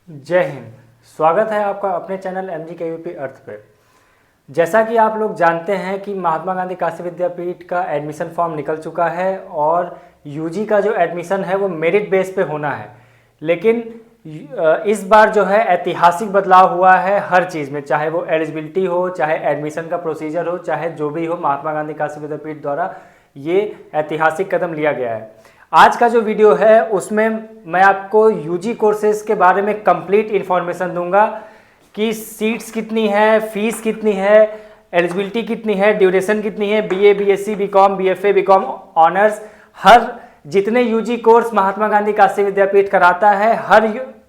जय हिंद। स्वागत है आपका अपने चैनल MGKVP अर्थ पे। जैसा कि आप लोग जानते हैं कि महात्मा गांधी काशी विद्यापीठ का एडमिशन फॉर्म निकल चुका है और यूजी का जो एडमिशन है वो मेरिट बेस पे होना है। लेकिन इस बार जो है ऐतिहासिक बदलाव हुआ है हर चीज़ में, चाहे वो एलिजिबिलिटी हो, चाहे एडमिशन का प्रोसीजर हो, चाहे जो भी हो, महात्मा गांधी काशी विद्यापीठ द्वारा ये ऐतिहासिक कदम लिया गया है। आज का जो वीडियो है उसमें मैं आपको यूजी कोर्सेज के बारे में कंप्लीट इन्फॉर्मेशन दूंगा कि सीट्स कितनी है, फीस कितनी है, एलिजिबिलिटी कितनी है, ड्यूरेशन कितनी है, BA, BSc, BCom, BFA, BCom honours, हर जितने यूजी कोर्स महात्मा गांधी काशी विद्यापीठ कराता है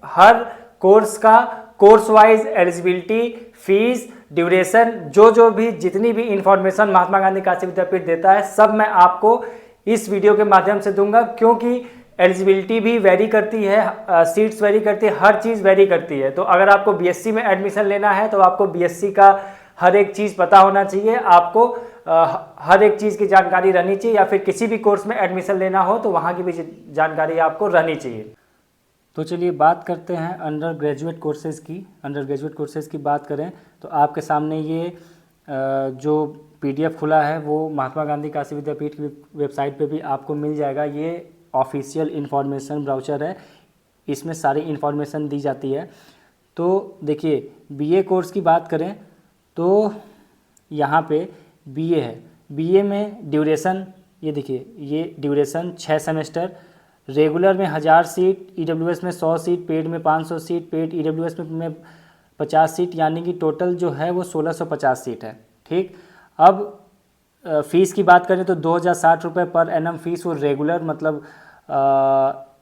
हर कोर्स का course wise eligibility, fees, duration, जो भी जितनी भी इंफॉर्मेशन महात्मा गांधी काशी विद्यापीठ देता है सब मैं आपको इस वीडियो के माध्यम से दूंगा, क्योंकि एलिजिबिलिटी भी वेरी करती है, सीट्स वेरी करती है, हर चीज़ वेरी करती है। तो अगर आपको बीएससी में एडमिशन लेना है तो आपको बीएससी का हर एक चीज़ पता होना चाहिए, आपको हर एक चीज़ की जानकारी रहनी चाहिए, या फिर किसी भी कोर्स में एडमिशन लेना हो तो वहाँ की भी जानकारी आपको रहनी चाहिए। तो चलिए बात करते हैं अंडर ग्रेजुएट कोर्सेज़ की। अंडर ग्रेजुएट कोर्सेज़ की बात करें तो आपके सामने ये जो PDF खुला है वो महात्मा गांधी काशी विद्यापीठ की वेबसाइट पे भी आपको मिल जाएगा। ये ऑफिशियल इन्फॉर्मेशन ब्राउचर है, इसमें सारी इन्फॉर्मेशन दी जाती है। तो देखिए बीए कोर्स की बात करें तो यहाँ पे बीए है। बीए में ड्यूरेशन, ये देखिए ये ड्यूरेशन 6 सेमेस्टर, रेगुलर में 1000 सीट, EWS में 100 सीट, पेड में 500 सीट, पेड EWS में 50 सीट, यानी कि टोटल जो है वो 1650 सीट है। ठीक, अब फीस की बात करें तो 2060 रुपये पर एनम फीस, वो रेगुलर मतलब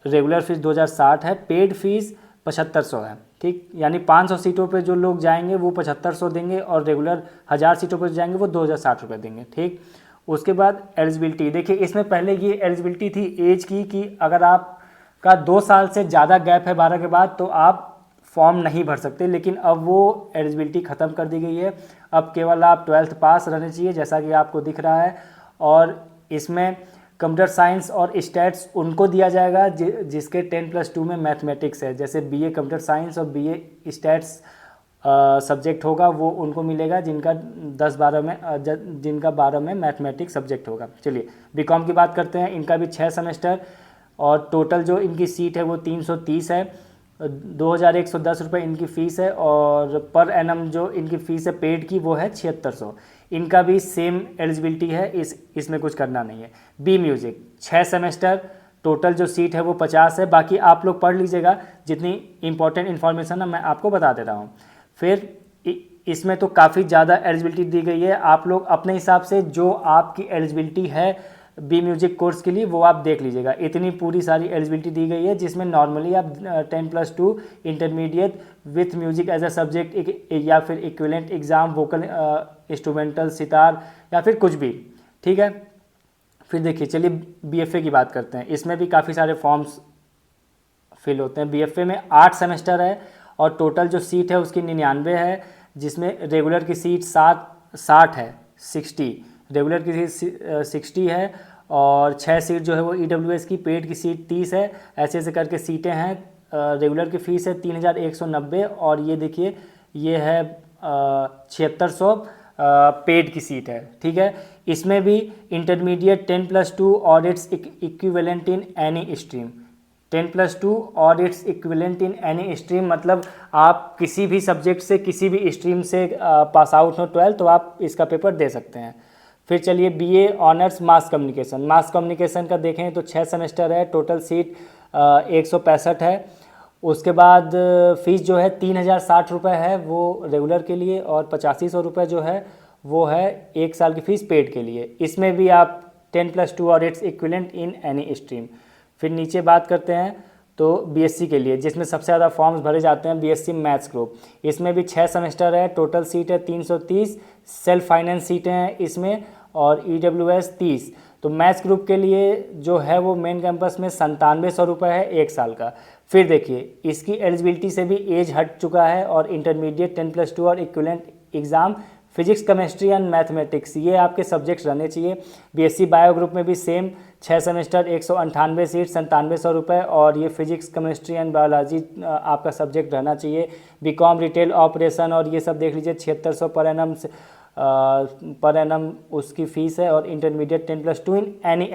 रेगुलर फीस 2060 है, पेड फीस 7500 है। ठीक, यानी 500 सीटों पे जो लोग जाएंगे वो 7500 देंगे और रेगुलर 1000 सीटों पर जाएंगे वो 2060 रुपये देंगे। ठीक, उसके बाद एलिजिबिलिटी, देखिए इसमें पहले ये एलिजिबिलिटी थी एज की कि अगर आपका 2 साल से ज़्यादा गैप है 12 के बाद तो आप फॉर्म नहीं भर सकते, लेकिन अब वो एलिजिबिलिटी ख़त्म कर दी गई है। अब केवल आप 12th पास रहने चाहिए, जैसा कि आपको दिख रहा है। और इसमें कंप्यूटर साइंस और स्टैट्स उनको दिया जाएगा जिसके 10+2 में मैथमेटिक्स है। जैसे बीए कंप्यूटर साइंस और बीए स्टैट्स सब्जेक्ट होगा वो उनको मिलेगा जिनका 12 में मैथमेटिक्स सब्जेक्ट होगा। चलिए बीकॉम की बात करते हैं। इनका भी 6 सेमेस्टर और टोटल जो इनकी सीट है वो 330 है, 2110 रुपये इनकी फ़ीस है, और पर एनम जो इनकी फ़ीस है पेड की वो है 7600। इनका भी सेम एलिजिबिलिटी है, इसमें कुछ करना नहीं है। बी म्यूज़िक 6 सेमेस्टर, टोटल जो सीट है वो 50 है। बाकी आप लोग पढ़ लीजिएगा, जितनी इंपॉर्टेंट इन्फॉर्मेशन है मैं आपको बता दे रहा हूँ। फिर इसमें तो काफ़ी ज़्यादा एलिजिबिलिटी दी गई है, आप लोग अपने हिसाब से जो आपकी एलिजिबिलिटी है बी म्यूजिक कोर्स के लिए वो आप देख लीजिएगा। इतनी पूरी सारी एलिजिबिलिटी दी गई है जिसमें नॉर्मली आप 10+2 intermediate with music as a subject या फिर equivalent exam, vocal, instrumental, sitar या फिर कुछ भी। ठीक है, फिर देखिए चलिए बीएफए की बात करते हैं। इसमें भी काफ़ी सारे फॉर्म्स फिल होते हैं। बीएफए में 8 सेमेस्टर है और टोटल जो सीट है उसकी 99 है, जिसमें रेगुलर की सीट 60 है, 60 रेगुलर की सीट 60 है, और 6 सीट जो है वो EWS की, पेड की सीट 30 है। ऐसे ऐसे करके सीटें हैं। रेगुलर की फ़ीस है 3190, और ये देखिए ये है 7600 पेड की सीट है। ठीक है, इसमें भी इंटरमीडिएट 10+2 और its equivalent in any stream, 10+2 और its equivalent in any stream, मतलब आप किसी भी सब्जेक्ट से किसी भी स्ट्रीम से पास आउट हो 12 तो आप इसका पेपर दे सकते हैं। फिर चलिए BA honours mass communication. Mass communication का देखें तो 6 सेमेस्टर है, टोटल सीट 165 है। उसके बाद फीस जो है 3060 रुपये है वो रेगुलर के लिए, और 8500 रुपये जो है वो है 1 साल की फ़ीस पेड के लिए। इसमें भी आप 10+2 और its equivalent in any stream. फिर नीचे बात करते हैं तो बीएससी के लिए, जिसमें सबसे ज़्यादा फॉर्म्स भरे जाते हैं, बीएससी मैथ्स ग्रुप। इसमें भी 6 सेमेस्टर है, टोटल सीट है 330, सेल्फ फाइनेंस सीटें हैं इसमें, और EWS 30। तो मैथ्स ग्रुप के लिए जो है वो मेन कैंपस में 9700 रुपये है 1 साल का। फिर देखिए इसकी एलिजिबिलिटी से भी एज हट चुका है, और इंटरमीडिएट 10+2 और equivalent exam physics chemistry and mathematics, ये आपके सब्जेक्ट्स रहने चाहिए। बीएससी बायो ग्रुप में भी सेम 6 सेमेस्टर 198 सीट 9700 रुपये, और ये फिजिक्स केमिस्ट्री एंड बायोलॉजी आपका सब्जेक्ट रहना चाहिए। बीकॉम रिटेल ऑपरेशन और ये सब देख लीजिए 7600 पर एनम उसकी फ़ीस है, और इंटरमीडिएट 10+2 इन एनी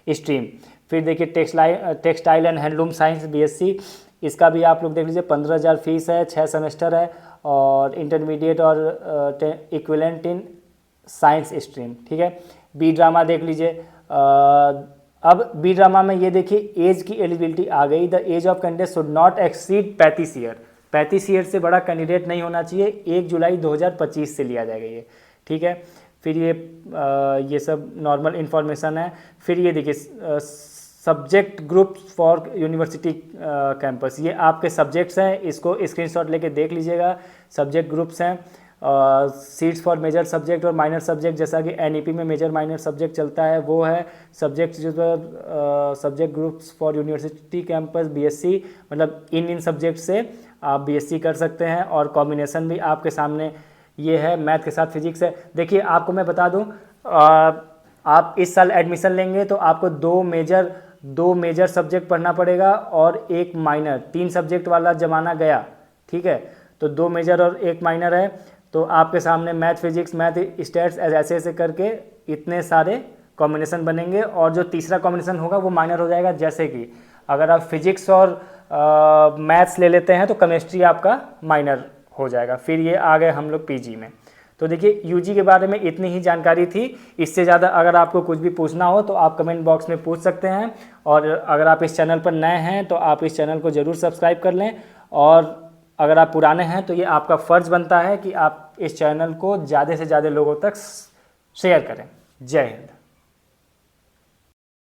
स्ट्रीम। फिर देखिए textile and handloom science BSc, इसका भी आप लोग देख लीजिए 15,000 फीस है, 6 सेमेस्टर है, और इंटरमीडिएट और इक्विवेलेंट इन साइंस स्ट्रीम, ठीक है। बी ड्रामा देख लीजिए, अब बी ड्रामा में ये देखिए एज की एलिजिबिलिटी आ गई। The age of candidate should not exceed 35 year, 35 year से बड़ा कैंडिडेट नहीं होना चाहिए। 1 जुलाई 2025 से लिया जाएगा ये, ठीक है। फिर ये सब नॉर्मल इन्फॉर्मेशन है। फिर ये देखिए subject group for university campus, ये आपके सब्जेक्ट्स हैं, इसको स्क्रीनशॉट लेके देख लीजिएगा। सब्जेक्ट ग्रुप्स हैं, सीट्स फॉर मेजर सब्जेक्ट और माइनर सब्जेक्ट, जैसा कि एनईपी में मेजर माइनर सब्जेक्ट चलता है वो है। Subject subject groups for university campus BSc, मतलब इन सब्जेक्ट से आप बीएससी कर सकते हैं। और कॉम्बिनेशन भी आपके सामने ये है, मैथ के साथ फिजिक्स है। देखिए आपको मैं बता दूं, आप इस साल एडमिशन लेंगे तो आपको दो मेजर सब्जेक्ट पढ़ना पड़ेगा और एक माइनर, 3 सब्जेक्ट वाला ज़माना गया, ठीक है। तो 2 मेजर और 1 माइनर है, तो आपके सामने मैथ फिजिक्स मैथ स्टैट्स ऐसे ऐसे करके इतने सारे कॉम्बिनेशन बनेंगे, और जो तीसरा कॉम्बिनेशन होगा वो माइनर हो जाएगा। जैसे कि अगर आप फिजिक्स और मैथ्स ले लेते हैं तो केमिस्ट्री आपका माइनर हो जाएगा। फिर ये आ गए हम लोग पीजी में। तो देखिए यूजी के बारे में इतनी ही जानकारी थी। इससे ज़्यादा अगर आपको कुछ भी पूछना हो तो आप कमेंट बॉक्स में पूछ सकते हैं, और अगर आप इस चैनल पर नए हैं तो आप इस चैनल को ज़रूर सब्सक्राइब कर लें, और अगर आप पुराने हैं तो ये आपका फ़र्ज़ बनता है कि आप इस चैनल को ज़्यादा से ज़्यादा लोगों तक शेयर करें। जय हिंद।